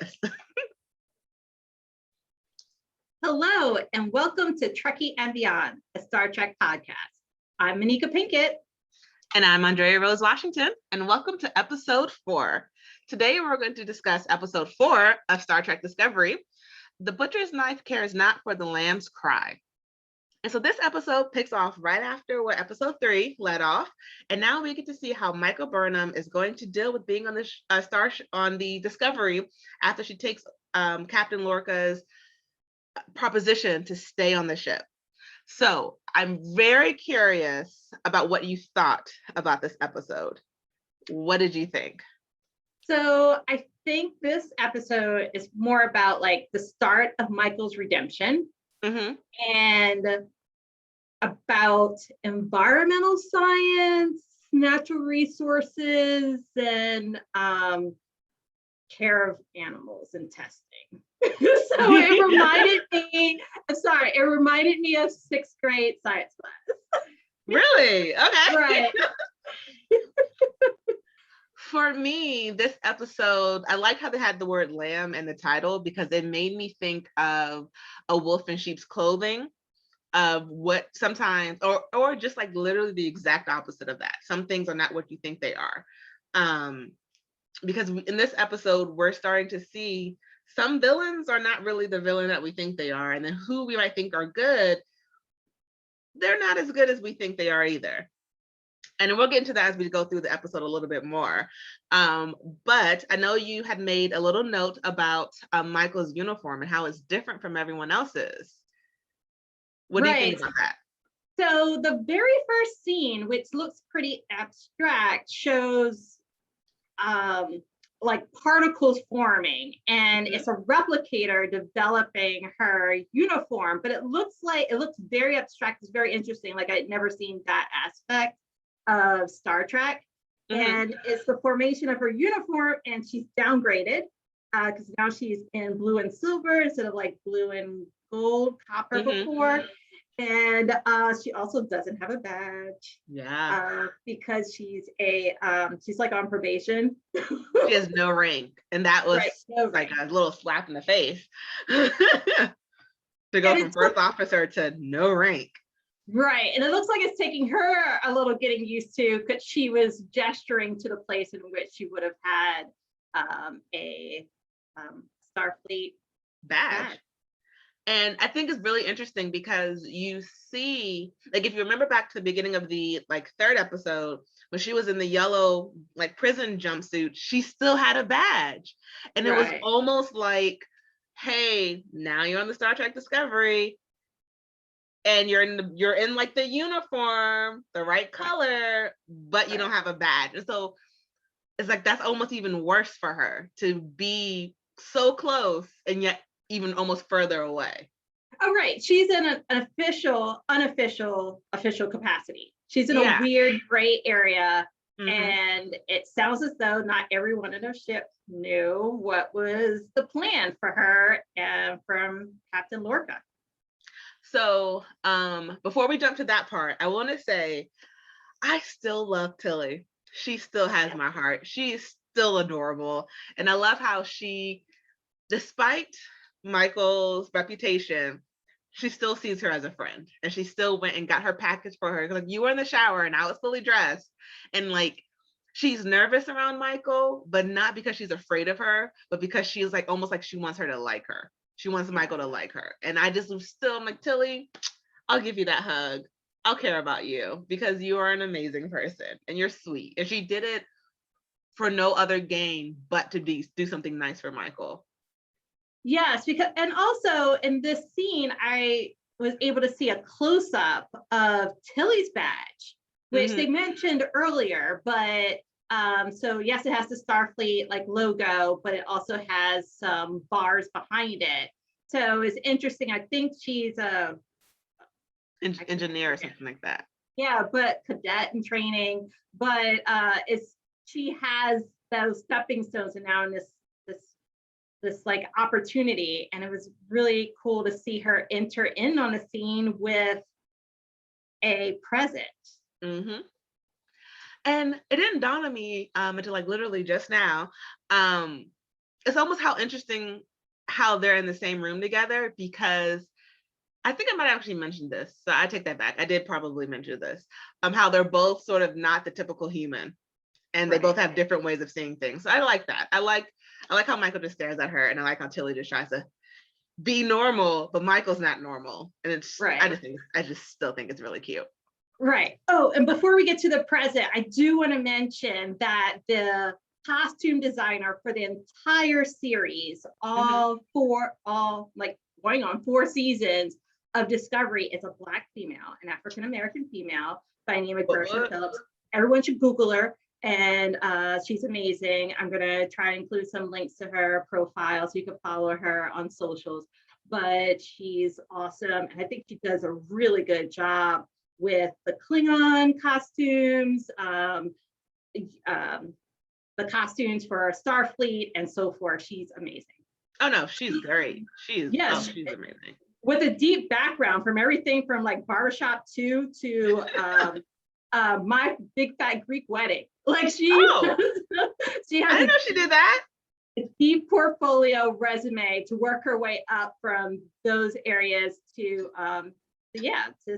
this. Hello, and welcome to Trekkie and Beyond, a Star Trek podcast. I'm Monica Pinkett. And I'm Andrea Rose Washington, and welcome to episode 4. Today, we're going to discuss episode 4 of Star Trek Discovery. The Butcher's Knife Cares Not for the Lamb's Cry. And so this episode picks off right after where episode 3 led off. And now we get to see how Michael Burnham is going to deal with being on the on the Discovery after she takes Captain Lorca's proposition to stay on the ship. So I'm very curious about what you thought about this episode. What did you think? So I think this episode is more about like the start of Michael's redemption and about environmental science, natural resources, and care of animals and testing. So it reminded me of 6th grade science class. Really? Okay. Right. For me, this episode, I like how they had the word lamb in the title because it made me think of a wolf in sheep's clothing, of what sometimes, or just like literally the exact opposite of that. Some things are not what you think they are. Because in this episode, we're starting to see some villains are not really the villain that we think they are. And then who we might think are good, they're not as good as we think they are either. And we'll get into that as we go through the episode a little bit more. But I know you had made a little note about Michael's uniform and how it's different from everyone else's. What do you think about that? So the very first scene, which looks pretty abstract, shows like particles forming, and it's a replicator developing her uniform, but it looks very abstract. It's very interesting. Like I'd never seen that aspect of Star Trek. And it's the formation of her uniform, and she's downgraded because now she's in blue and silver instead of like blue and gold, copper before. And she also doesn't have a badge. Yeah. Because she's like on probation. She has no rank. And that was like a little slap in the face. To go from first officer to no rank. Right. And it looks like it's taking her a little getting used to, because she was gesturing to the place in which she would have had a Starfleet badge. And I think it's really interesting because you see, like, if you remember back to the beginning of the like 3rd episode, when she was in the yellow like prison jumpsuit, she still had a badge. And it was almost like, hey, now you're on the Star Trek Discovery and you're in like the uniform, the right color, but you don't have a badge. And so it's like that's almost even worse for her to be so close and yet even almost further away. Oh, right. She's in an unofficial capacity. She's in a weird gray area. And it sounds as though not everyone in her ship knew what was the plan for her and from Captain Lorca. So before we jump to that part, I want to say I still love Tilly. She still has my heart. She is still adorable. And I love how she, despite Michael's reputation, she still sees her as a friend, and she still went and got her package for her. Like, you were in the shower and I was fully dressed, and like she's nervous around Michael, but not because she's afraid of her, but because she's like almost like she wants her to like her. She wants Michael to like her. And I just was still, I'm like, Tilly, I'll give you that hug. I'll care about you because you are an amazing person and you're sweet. And she did it for no other gain but to do something nice for Michael. Yes, because, and also in this scene, I was able to see a close-up of Tilly's badge, which they mentioned earlier, but so yes, it has the Starfleet like logo, but it also has some bars behind it. So it's interesting. I think she's a engineer or something like that. Yeah, but cadet in training, but she has those stepping stones, and now in this like opportunity, and it was really cool to see her enter in on the scene with a present. And it didn't dawn on me until like literally just now. it's almost how interesting how they're in the same room together, because I think I might have actually mentioned this, so I take that back. I did probably mention this. How they're both sort of not the typical human, and they both have different ways of seeing things. So I like that. I like how Michael just stares at her, and I like how Tilly just tries to be normal, but Michael's not normal, and it's right. I just still think it's really cute. Right. Oh, and before we get to the present, I do want to mention that the costume designer for the entire series, all like going on 4 seasons of Discovery, is a Black female, an African American female by the name of Gershon Phillips. Everyone should Google her, and she's amazing. I'm gonna try to include some links to her profile so you can follow her on socials. But she's awesome, and I think she does a really good job with the Klingon costumes, the costumes for Starfleet, and so forth. She's amazing. Oh no, she's great. She's amazing. With a deep background from everything from like Barbershop 2 to My Big Fat Greek Wedding. Like she has I didn't know she did that. A deep portfolio resume to work her way up from those areas to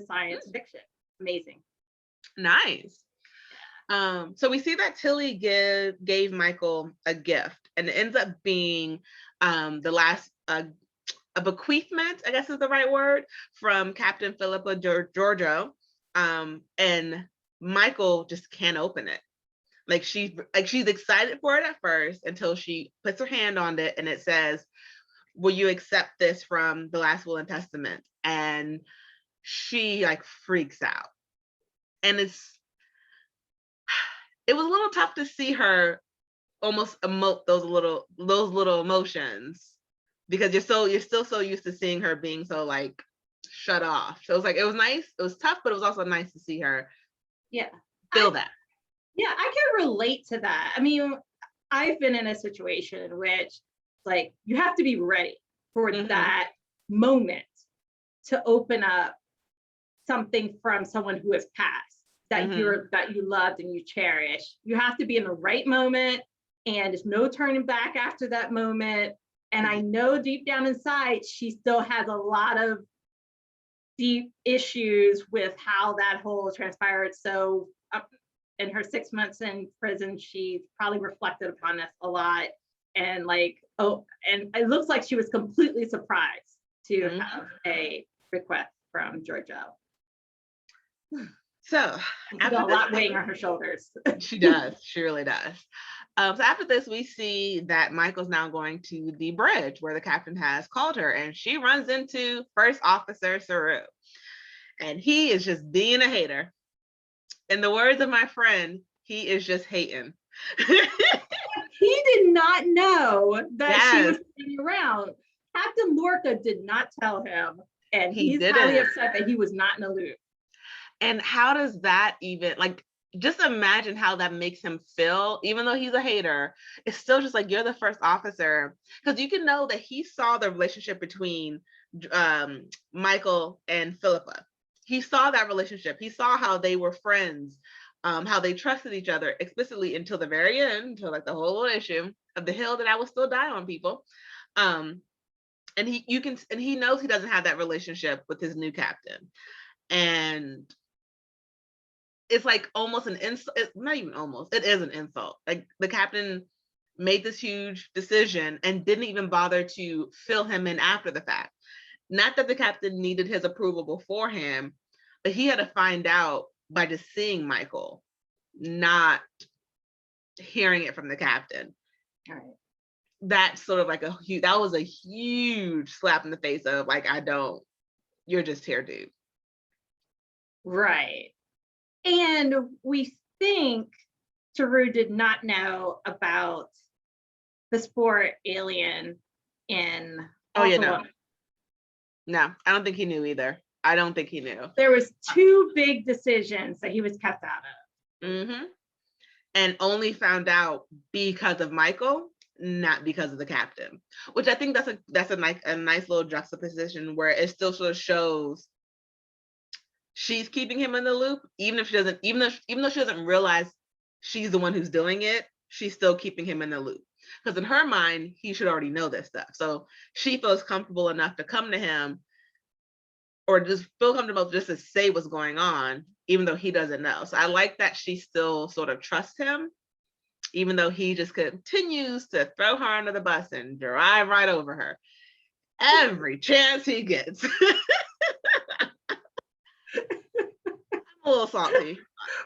science fiction. Amazing. Nice. So we see that Tilly gave Michael a gift, and it ends up being the last a bequeathment, I guess is the right word, from Captain Philippa Georgiou. And Michael just can't open it. Like she's excited for it at first until she puts her hand on it and it says, "Will you accept this from the last will and testament?" And she like freaks out. And it was a little tough to see her almost emote those little emotions, because you're still so used to seeing her being so like shut off. So it was nice. It was tough, but it was also nice to see her feel that. Yeah, I can relate to that. I mean, I've been in a situation in which like you have to be ready for that moment to open up something from someone who has passed that you loved and you cherish. You have to be in the right moment, and there's no turning back after that moment. And I know deep down inside, she still has a lot of deep issues with how that whole transpired. So in her 6 months in prison, she probably reflected upon this a lot. And and it looks like she was completely surprised to have a request from Georgiou. So after a lot weighing on her shoulders. She does. She really does. So after this, we see that Michael's now going to the bridge where the captain has called her, and she runs into First Officer Saru. And he is just being a hater. In the words of my friend, he is just hating. He did not know that she was sitting around. Captain Lorca did not tell him, and he's highly upset that he was not in the loop. And how does that even, like, just imagine how that makes him feel, even though he's a hater. It's still just like, you're the first officer, because you can know that he saw the relationship between Michael and Philippa. He saw that relationship. He saw how they were friends, how they trusted each other explicitly until the very end, until like the whole little issue of the hill that I will still die on, people. And he knows he doesn't have that relationship with his new captain. And it's like almost an insult. It's not even almost, it is an insult. Like the captain made this huge decision and didn't even bother to fill him in after the fact. Not that the captain needed his approval beforehand, but he had to find out by just seeing Michael, not hearing it from the captain. All right. That's sort of like that was a huge slap in the face of like, you're just here, dude. Right. And we think Saru did not know about the spore alien in No, I don't think he knew either. I don't think he knew. There was 2 big decisions that he was kept out of. And only found out because of Michael, not because of the captain. Which I think that's a nice little juxtaposition where it still sort of shows she's keeping him in the loop, even though she doesn't realize she's the one who's doing it, she's still keeping him in the loop. Because in her mind, he should already know this stuff. So she feels comfortable enough to come to him, or just feel comfortable just to say what's going on, even though he doesn't know. So I like that she still sort of trusts him, even though he just continues to throw her under the bus and drive right over her every chance he gets. I'm a little salty.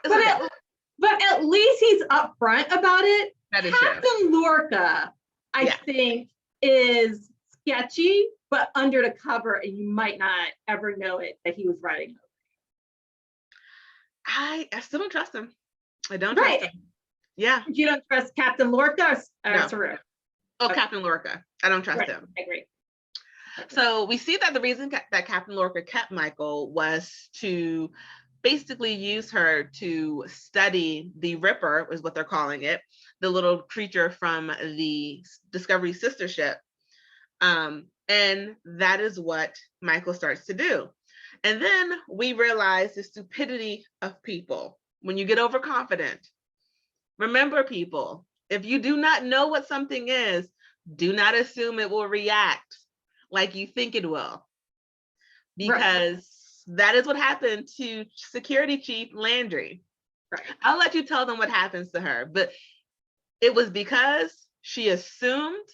But at least he's upfront about it. That is true. Captain Lorca, I think, is sketchy, but under the cover, and you might not ever know it that he was writing over. I still don't trust him. I don't trust him. Yeah. You don't trust Captain Lorca or Saru? Oh, okay. Captain Lorca. I don't trust him. I agree. So we see that the reason that Captain Lorca kept Michael was to basically use her to study the Ripper, is what they're calling it, the little creature from the Discovery sister ship. And that is what Michael starts to do. And then we realize the stupidity of people. When you get overconfident, remember, people, if you do not know what something is, do not assume it will react like you think it will. Because that is what happened to Security Chief Landry. Right. I'll let you tell them what happens to her, but it was because she assumed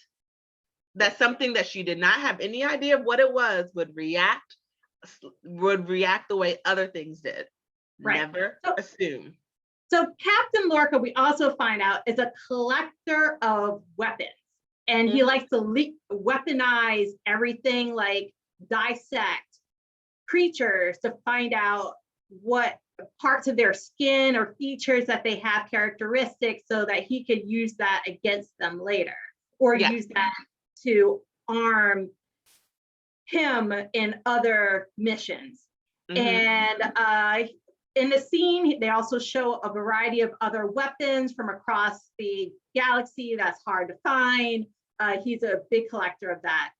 that something that she did not have any idea of what it was would react the way other things did. Right. Never assume. So Captain Lorca, we also find out, is a collector of weapons, and he likes to weaponize everything, like dissect creatures to find out what parts of their skin or features that they have characteristics, so that he could use that against them later, or use that to arm him in other missions. And in the scene, they also show a variety of other weapons from across the galaxy that's hard to find. He's a big collector of that.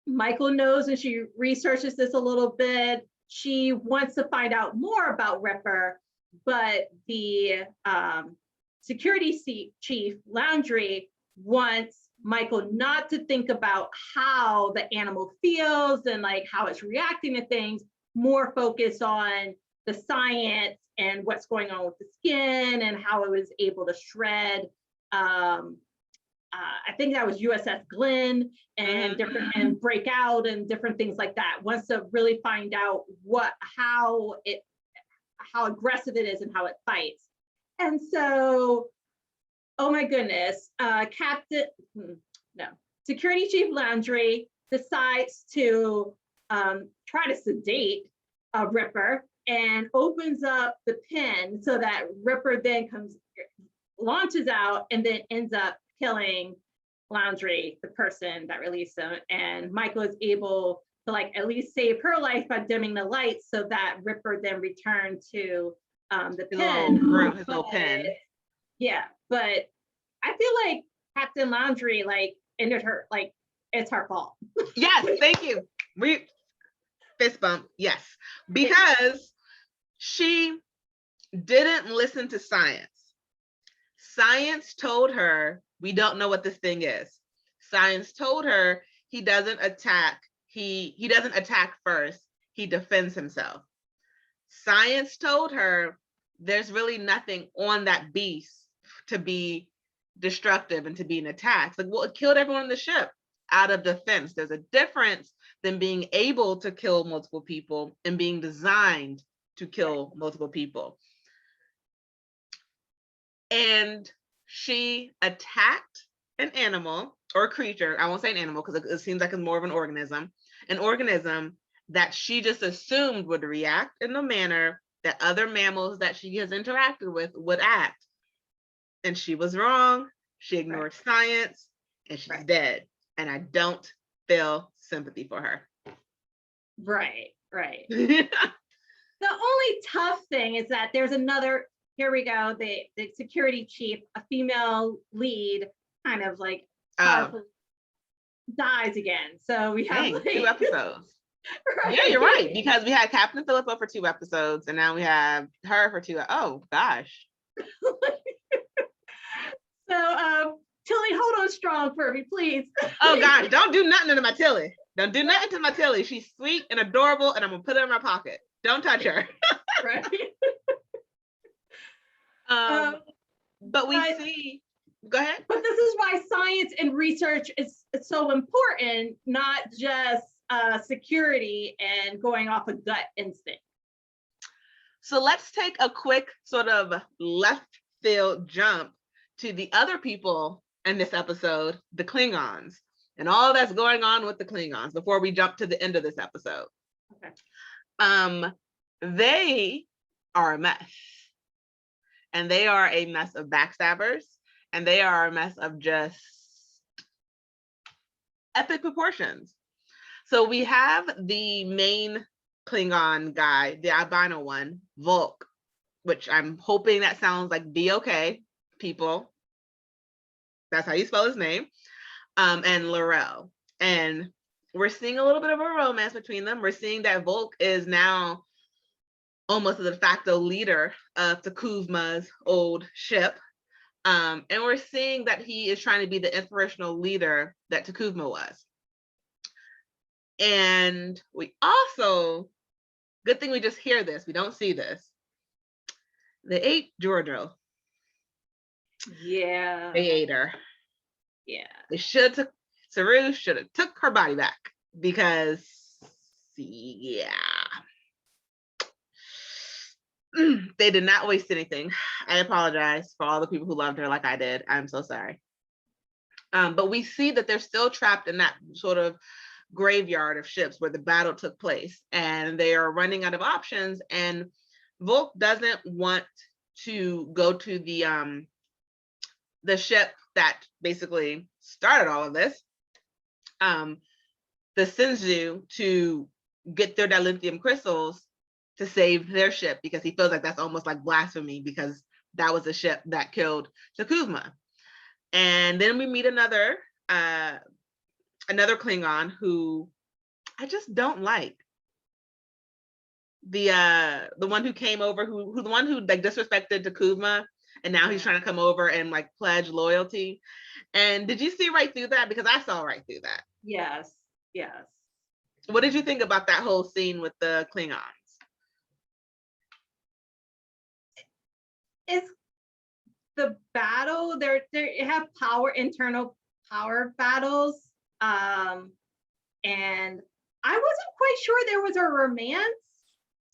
Michael knows, and she researches this a little bit. She wants to find out more about Ripper, but the security chief, Landry, wants Michael not to think about how the animal feels and like how it's reacting to things, more focused on the science and what's going on with the skin and how it was able to shred. I think that was USS Glenn and different, and Breakout and different things like that. Wants to really find out how aggressive it is and how it fights. And so, oh my goodness, Security Chief Landry decides to try to sedate Ripper and opens up the pen so that Ripper then launches out and then ends up killing Landry, the person that released him. And Michael is able to like at least save her life by dimming the lights so that Ripper then returned to the pen. His little pen. Yeah, but I feel like Captain Landry like ended her, like it's her fault. Yes, thank you. We fist bump, yes. Because she didn't listen to science. Science told her, we don't know what this thing is. Science told her he doesn't attack. He doesn't attack first. He defends himself. Science told her there's really nothing on that beast to be destructive and to be an attack. Like, well, it killed everyone on the ship out of defense. There's a difference than being able to kill multiple people and being designed to kill multiple people. And she attacked an animal or a creature. I won't say an animal because it seems like it's more of an organism that she just assumed would react in the manner that other mammals that she has interacted with would act. And she was wrong. She ignored science and she's dead. And I don't feel sympathy for her. Right. The only tough thing is that there's another, here we go, the security chief, a female lead, kind of like dies again. So we have like 2 episodes. Yeah, you're right. Because we had Captain Philippa for 2 episodes, and now we have her for 2. Oh gosh. So, Tilly, hold on strong for me, please. Oh gosh, don't do nothing to my Tilly. Don't do nothing to my Tilly. She's sweet and adorable, and I'm gonna put her in my pocket. Don't touch her. Right. But we see. Go ahead. But this is why science and research is so important, not just security and going off a gut instinct. So let's take a quick sort of left field jump to the other people in this episode, the Klingons, and all that's going on with the Klingons before we jump to the end of this episode. Okay. They are a mess. And they are a mess of backstabbers, and they are a mess of just epic proportions. So we have the main Klingon guy, the albino one, Volk, which I'm hoping that sounds like D-O-K, people. That's how you spell his name. And Laurel. And we're seeing a little bit of a romance between them. We're seeing that Volk is now almost the de facto leader of T'Kuvma's old ship. And we're seeing that he is trying to be the inspirational leader that T'Kuvma was. And we also, good thing we just hear this, we don't see this. They ate Giorgio. Yeah. They ate her. Yeah. They Saru should have took her body back because, yeah. They did not waste anything. I apologize for all the people who loved her like I did. I'm so sorry. But we see that they're still trapped in that sort of graveyard of ships where the battle took place, and they are running out of options. And Volk doesn't want to go to the ship that basically started all of this, the Sinzu, to get their dilithium crystals to save their ship, because he feels like that's almost like blasphemy, because that was the ship that killed T'Kuvma. And then we meet another Klingon who I just don't like. The one who came over, who the one who like disrespected T'Kuvma, and now he's trying to come over and like pledge loyalty. And did you see right through that? Because I saw right through that. Yes. Yes. What did you think about that whole scene with the Klingons? It's the battle. They have internal power battles. And I wasn't quite sure there was a romance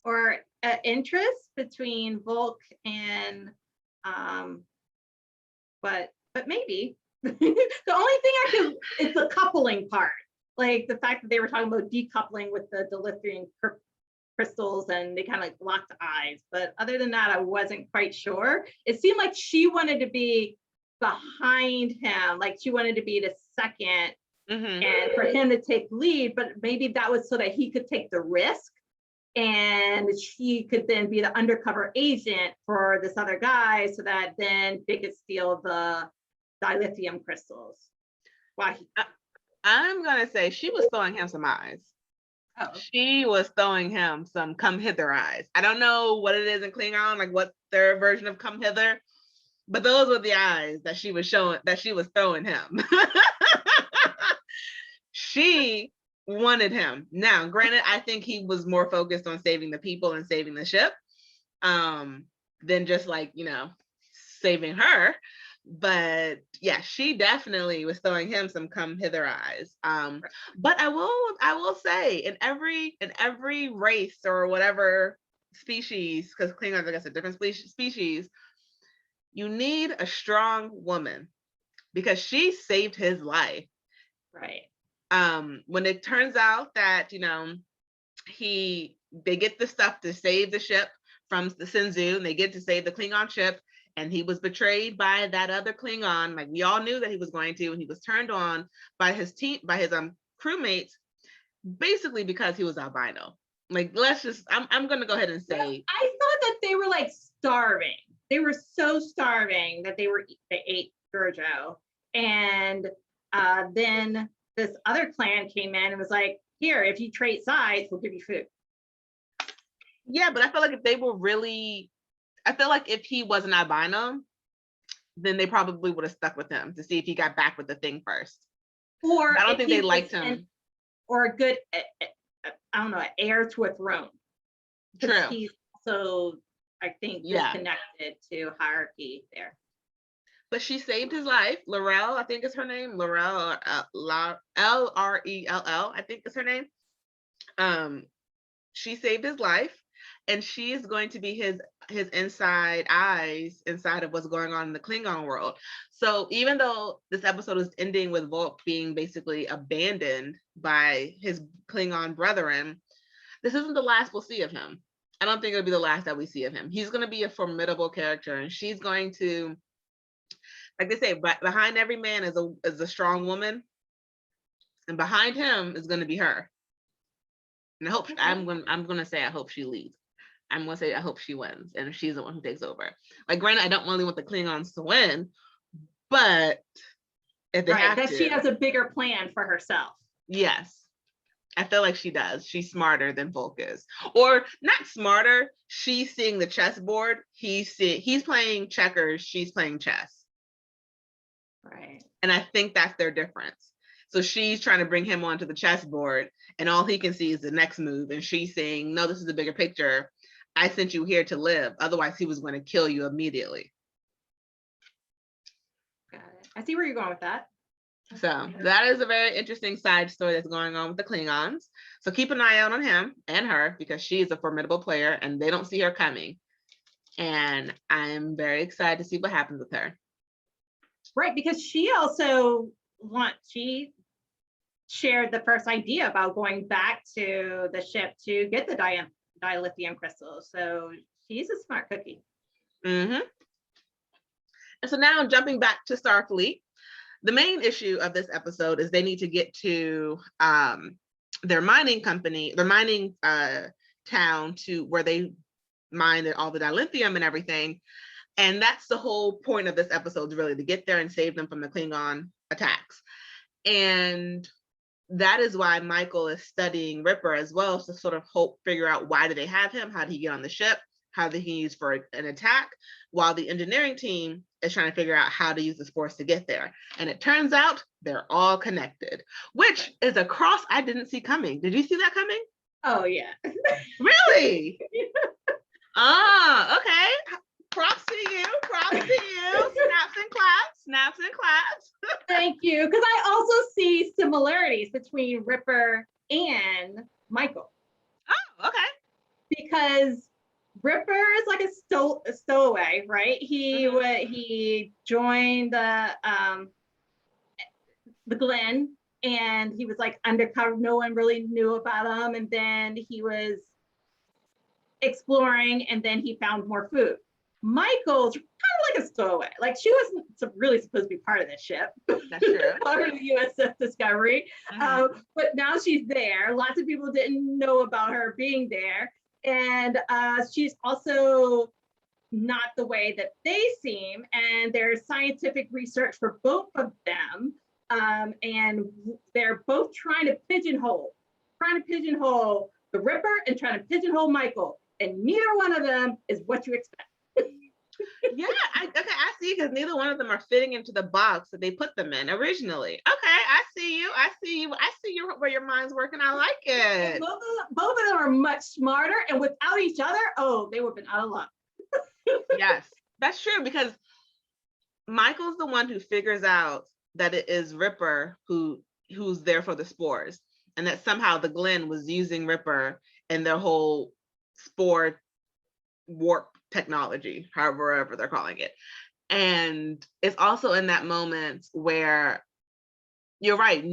or an interest between Volk and but maybe. The only thing is the coupling part, like the fact that they were talking about decoupling with the dilithium crystals, and they kind of like locked eyes. But other than that, I wasn't quite sure. It seemed like she wanted to be behind him, like she wanted to be the second, and for him to take lead. But maybe that was so that he could take the risk, and she could then be the undercover agent for this other guy, so that then they could steal the dilithium crystals. Why? I'm gonna say she was throwing him some eyes. Oh. She was throwing him some come hither eyes. I don't know what it is in Klingon, like what their version of come hither, but those were the eyes that she was showing, that she was throwing him. She wanted him. Now, granted, I think he was more focused on saving the people and saving the ship, than just like, saving her. But yeah, she definitely was throwing him some come hither eyes. But I will say, in every race or whatever species, because Klingons, I guess, a different species, you need a strong woman, because she saved his life. Right. When it turns out that they get the stuff to save the ship from the Sinzu, and they get to save the Klingon ship, and he was betrayed by that other Klingon, like we all knew that he was going to, and he was turned on by his crewmates, basically because he was albino. Like, I'm gonna go ahead and say, I thought that they were like starving. They were so starving that they ate Giorgio, and then this other clan came in and was like, here, if you trade sides, we'll give you food. Yeah, but I feel like if he was an albino, then they probably would have stuck with him to see if he got back with the thing first. Or I don't if think he they was liked him. or a good, I don't know, heir to a throne. Because True. he's also, I think, Yeah. disconnected to hierarchy there. But she saved his life. Laurel, I think is her name. Laurel, L-R-E-L-L, I think is her name. She saved his life, and she is going to be his inside eyes inside of what's going on in the Klingon world. So even though this episode is ending with Volk being basically abandoned by his Klingon brethren, this isn't the last we'll see of him. I don't think it'll be the last that we see of him. He's going to be a formidable character, and she's going to, like they say, behind every man is a strong woman, and behind him is going to be her. And I hope I'm going to say I hope she leads. I'm going to say I hope she wins, and she's the one who takes over. Like, granted, I don't really want the Klingons to win, but if they have that to, she has a bigger plan for herself. Yes. I feel like she does. She's smarter than Volk is. Or not smarter, she's seeing the chessboard. He's playing checkers, she's playing chess. Right. And I think that's their difference. So she's trying to bring him onto the chessboard, and all he can see is the next move. And she's saying, no, this is a bigger picture. I sent you here to live. Otherwise, he was going to kill you immediately. Got it. I see where you're going with that. So that is a very interesting side story that's going on with the Klingons. So keep an eye out on him and her, because she is a formidable player and they don't see her coming. And I'm very excited to see what happens with her. Right, because she shared the first idea about going back to the ship to get the dilithium crystals. So she's a smart cookie. Mm-hmm. And so now jumping back to Starfleet, the main issue of this episode is they need to get to their mining town to where they mine all the dilithium and everything. And that's the whole point of this episode, is really to get there and save them from the Klingon attacks. And that is why Michael is studying Ripper as well, to sort of figure out why do they have him, how did he get on the ship, how did he use for an attack, while the engineering team is trying to figure out how to use the spores to get there. And it turns out they're all connected, which is a cross I didn't see coming. Did you see that coming? Oh, yeah. Really? Okay. Props to you. Snaps and claps. Thank you. Because I also see similarities between Ripper and Michael. Oh, okay. Because Ripper is like a stowaway, right? He joined the Glen, and he was like undercover. No one really knew about him, and then he was exploring, and then he found more food. Michael's kind of like a stowaway. Like, she wasn't really supposed to be part of this ship. That's true. Part of the USS Discovery. Mm-hmm. But now she's there. Lots of people didn't know about her being there. And she's also not the way that they seem. And there's scientific research for both of them. And they're both trying to pigeonhole the Ripper and trying to pigeonhole Michael. And neither one of them is what you expect. Yeah, I see, because neither one of them are fitting into the box that they put them in originally. Okay, I see you where your mind's working. I like it. Both of them are much smarter, and without each other, they would have been out of luck. Yes, that's true, because Michael's the one who figures out that it is Ripper who's there for the spores, and that somehow the Glen was using Ripper in their whole spore warp technology, however they're calling it. And it's also in that moment where you're right,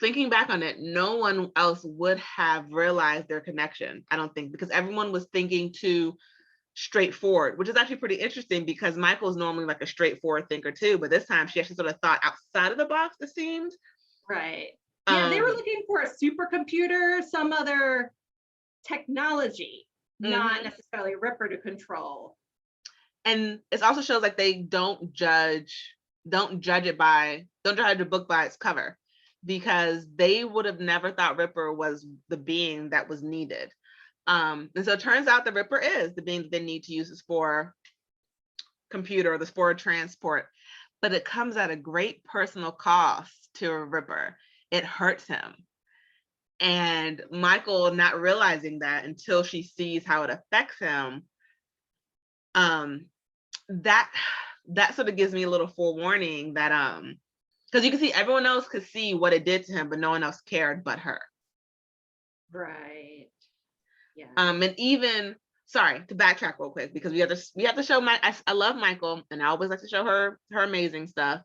thinking back on it, no one else would have realized their connection, I don't think, because everyone was thinking too straightforward, which is actually pretty interesting, because Michael's normally like a straightforward thinker too, but this time she actually sort of thought outside of the box, it seemed. Right. Yeah, they were looking for a supercomputer, some other technology, not necessarily Ripper to control. And it also shows like they don't judge a book by its cover, because they would have never thought Ripper was the being that was needed. And so it turns out the Ripper is the being that they need to use this for computer or the spore transport, but it comes at a great personal cost to Ripper. It hurts him. And Michael not realizing that until she sees how it affects him, that sort of gives me a little forewarning that because you can see everyone else could see what it did to him, but no one else cared but her. Right. Yeah. And even, sorry to backtrack real quick, because we have to show I love Michael, and I always like to show her amazing stuff.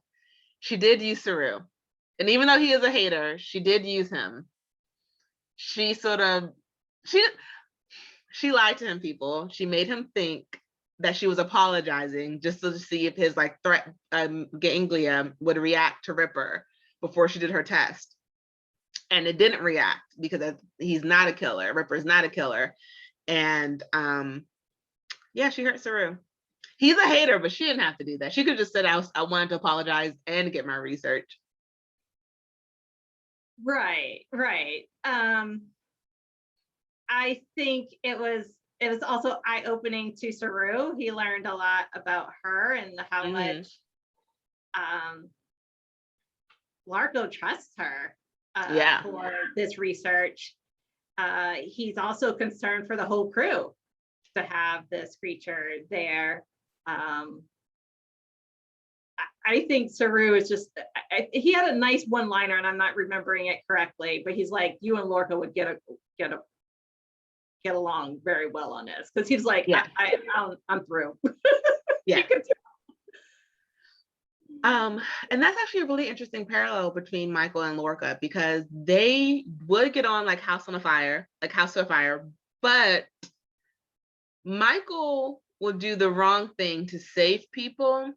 She did use Saru, and even though he is a hater, she did use him. She sort of she lied to him, people. She made him think that she was apologizing just to see if his like threat ganglia would react to Ripper before she did her test. And it didn't react because he's not a killer. Ripper's not a killer. And yeah, she hurt Saru. He's a hater, but she didn't have to do that. She could have just said, I wanted to apologize and get my research. Right. I think it was also eye-opening to Saru. He learned a lot about her and how much Largo trusts her for this research. He's also concerned for the whole crew to have this creature there. I think Saru is just, he had a nice one-liner, and I'm not remembering it correctly, but he's like, you and Lorca would get along very well on this, because he's like, I'm through. Yeah. And that's actually a really interesting parallel between Michael and Lorca, because they would get on like House of Fire, but Michael would do the wrong thing to save people.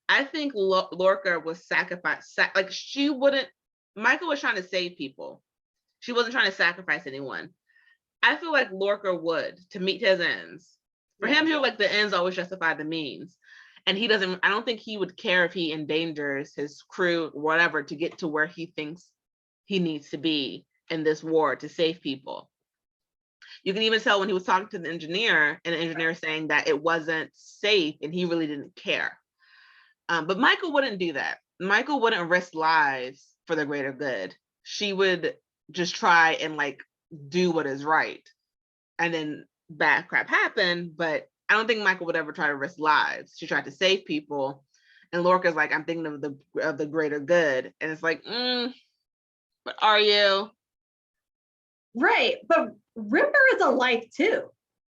I think Lorca was sacrificed. Michael was trying to save people. She wasn't trying to sacrifice anyone. I feel like Lorca would, to meet his ends. For him, he was like, the ends always justify the means. And I don't think he would care if he endangers his crew, whatever, to get to where he thinks he needs to be in this war to save people. You can even tell when he was talking to the engineer, and the engineer saying that it wasn't safe and he really didn't care. But Michael wouldn't do that. Michael wouldn't risk lives for the greater good. She would just try and like do what is right. And then bad crap happened, but I don't think Michael would ever try to risk lives. She tried to save people. And Lorca's like, I'm thinking of the greater good. And it's like, but are you? Right. But Ripper is alike too.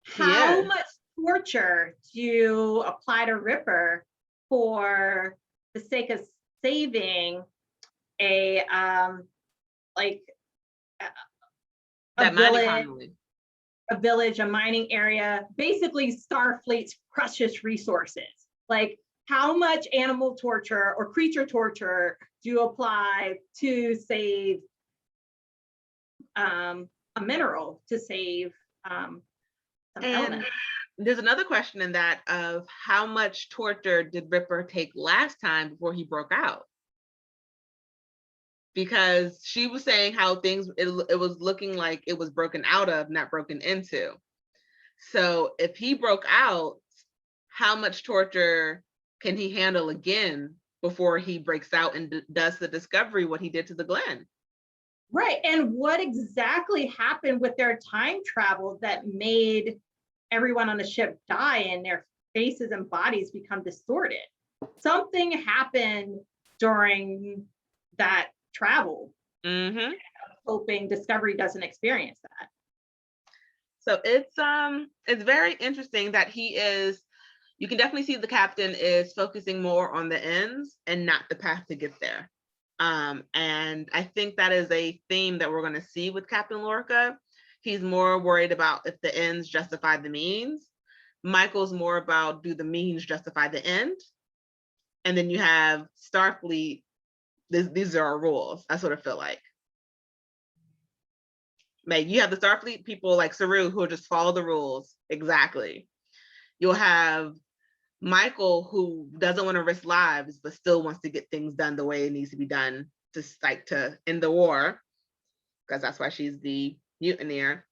How much torture do you apply to Ripper for the sake of saving a village, a mining area, basically Starfleet's precious resources? Like, how much animal torture or creature torture do you apply to save a mineral, to save some element? There's another question in that of how much torture did Ripper take last time before he broke out? Because she was saying how it was looking like it was broken out of, not broken into. So if he broke out, how much torture can he handle again before he breaks out and does the discovery, what he did to the Glen? Right. And what exactly happened with their time travel that made everyone on the ship die and their faces and bodies become distorted? Something happened during that travel. Hoping Discovery doesn't experience that. So it's very interesting that you can definitely see the captain is focusing more on the ends and not the path to get there. And I think that is a theme that we're going to see with Captain Lorca. He's more worried about if the ends justify the means. Michael's more about, do the means justify the end? And then you have Starfleet, these are our rules. I sort of feel like. Like, you have the Starfleet people like Saru who will just follow the rules exactly. You'll have Michael, who doesn't want to risk lives but still wants to get things done the way it needs to be done to end the war, because that's why she's the mutineer.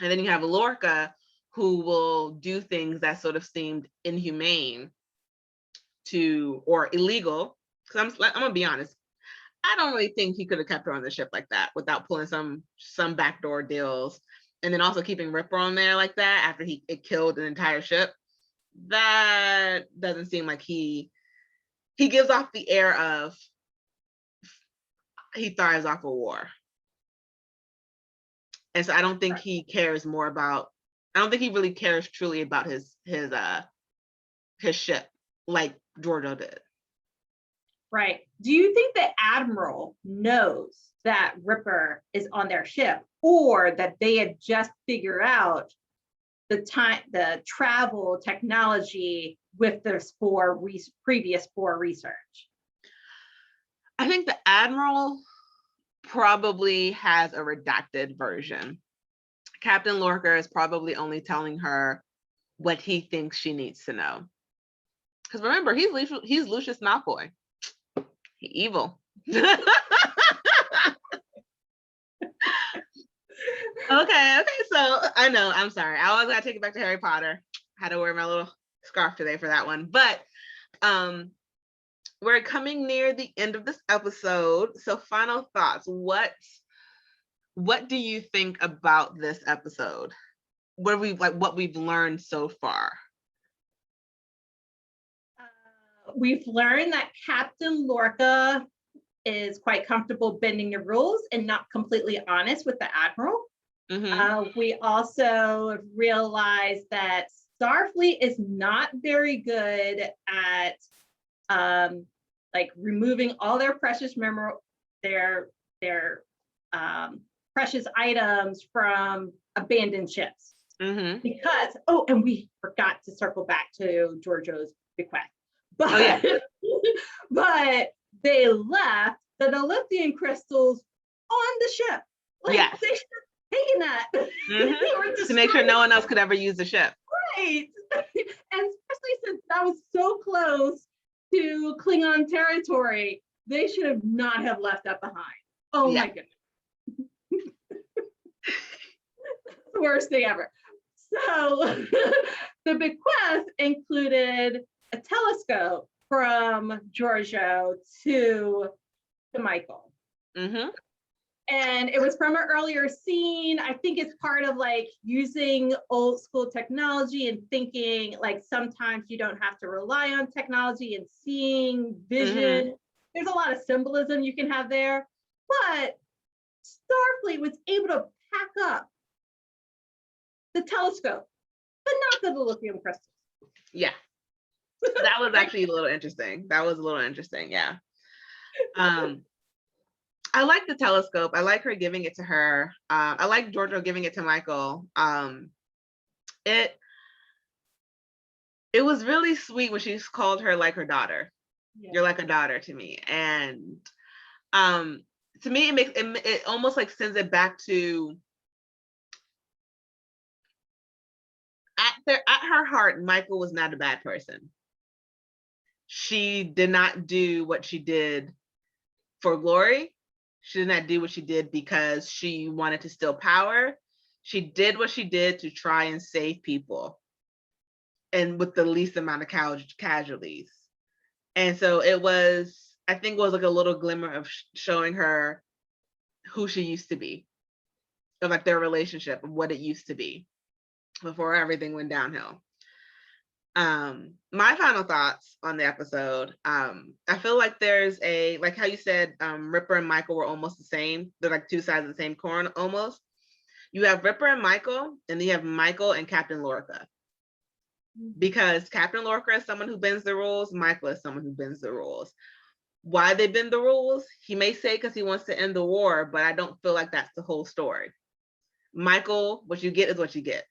And then you have Lorca, who will do things that sort of seemed inhumane or illegal, because I'm gonna be honest, I don't really think he could have kept her on the ship like that without pulling some backdoor deals, and then also keeping Ripper on there like that after it killed an entire ship. That doesn't seem like he gives off the air of he thrives off a war. And so I don't think he cares more about, I don't think he really cares truly about his ship like Georgiou did. Right. Do you think the Admiral knows that Ripper is on their ship, or that they had just figured out the travel technology with the previous spore research? I think the Admiral probably has a redacted version. Captain Lorca is probably only telling her what he thinks she needs to know. Because remember, he's Lucius Malfoy. He evil. Okay, so I know, I'm sorry. I always gotta take it back to Harry Potter. I had to wear my little scarf today for that one. But we're coming near the end of this episode. So final thoughts. What do you think about this episode? What we've learned so far? We've learned that Captain Lorca is quite comfortable bending the rules and not completely honest with the Admiral. Mm-hmm. We also realized that Starfleet is not very good at like removing all their precious precious items from abandoned ships. Mm-hmm. Because and we forgot to circle back to Georgiou's request, but but they left the lithium crystals on the ship. Like, yes. They should have taken that. Mm-hmm. To make sure no one else could ever use the ship. Right. And especially since that was so close to Klingon territory, they should have not have left that behind. Oh my goodness. The worst thing ever. So the bequest included a telescope from Georgiou to Michael. Mm-hmm. And it was from an earlier scene. I think it's part of like using old school technology and thinking like sometimes you don't have to rely on technology and seeing vision. Mm-hmm. There's a lot of symbolism you can have there. But Starfleet was able to pack up the telescope, but not the lithium crystals. Yeah. That was actually a little interesting. Yeah. I like the telescope. I like her giving it to her. I like Georgiou giving it to Michael. It was really sweet when she called her like her daughter. Yeah. You're like a daughter to me. And to me, it almost like sends it back to at her heart, Michael was not a bad person. She did not do what she did for glory. She did not do what she did because she wanted to steal power. She did what she did to try and save people, and with the least amount of casualties. And so I think it was like a little glimmer of showing her who she used to be, of like their relationship, of what it used to be before everything went downhill. My final thoughts on the episode. I feel like there's like how you said, Ripper and Michael were almost the same. They're like two sides of the same coin almost. You have Ripper and Michael, and then you have Michael and Captain Lorca. Because Captain Lorca is someone who bends the rules, Michael is someone who bends the rules. Why they bend the rules? He may say because he wants to end the war, but I don't feel like that's the whole story. Michael, what you get is what you get.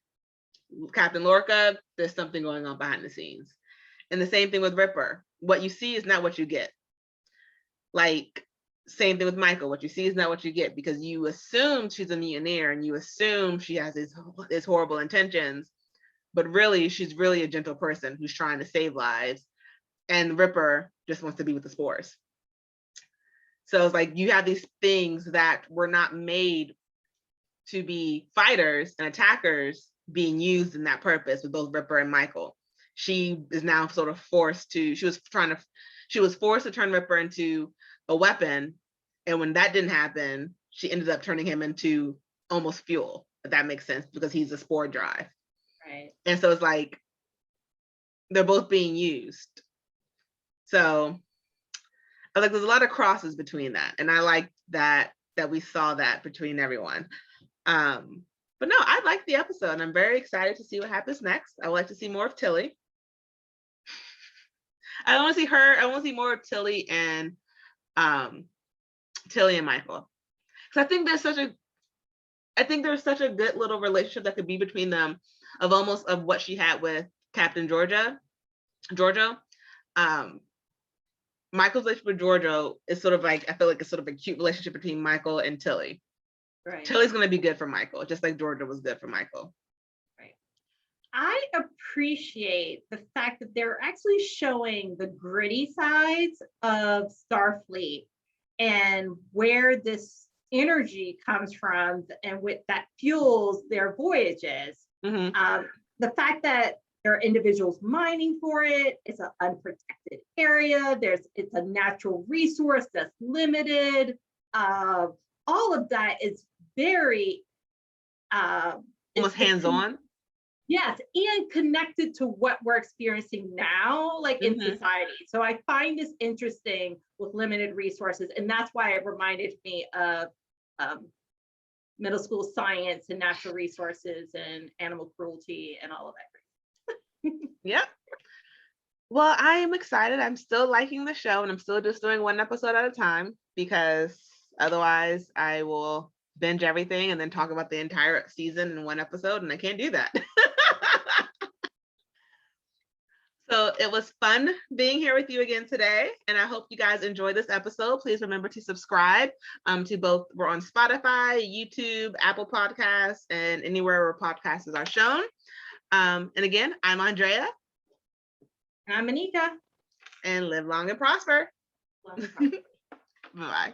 Captain Lorca, there's something going on behind the scenes. And the same thing with Ripper. What you see is not what you get. Like, same thing with Michael. What you see is not what you get, because you assume she's a mutineer and you assume she has these horrible intentions, but really she's really a gentle person who's trying to save lives. And Ripper just wants to be with the spores. So it's like you have these things that were not made to be fighters and attackers being used in that purpose with both Ripper and Michael. she is now sort of forced to, she was forced to turn Ripper into a weapon. And when that didn't happen, she ended up turning him into almost fuel, if that makes sense, because he's a spore drive. Right. And so it's like they're both being used. So I was like, there's a lot of crosses between that. And I like that we saw that between everyone. But no, I like the episode and I'm very excited to see what happens next. I would like to see more of Tilly. I want to see her. I want to see more of Tilly and Michael. Because I think there's such a good little relationship that could be between them, of almost of what she had with Captain Giorgio. Michael's relationship with Giorgio is sort of like, I feel like it's sort of a cute relationship between Michael and Tilly. Right. Tilly's going to be good for Michael, just like Giorgio was good for Michael. Right. I appreciate the fact that they're actually showing the gritty sides of Starfleet and where this energy comes from and that fuels their voyages. Mm-hmm. The fact that there are individuals mining for it, it's an unprotected area, it's a natural resource that's limited. All of that is very almost hands-on. Yes, and connected to what we're experiencing now, like in society. So I find this interesting with limited resources, and that's why it reminded me of middle school science and natural resources and animal cruelty and all of that. Yep. Well, I am excited. I'm still liking the show, and I'm still just doing one episode at a time, because otherwise I will binge everything and then talk about the entire season in one episode, and I can't do that. So it was fun being here with you again today, and I hope you guys enjoyed this episode. Please remember to subscribe to both. We're on Spotify, YouTube, Apple Podcasts, and anywhere where podcasts are shown. And again, I'm Andrea. I'm Anika. And live long and prosper. Bye-bye.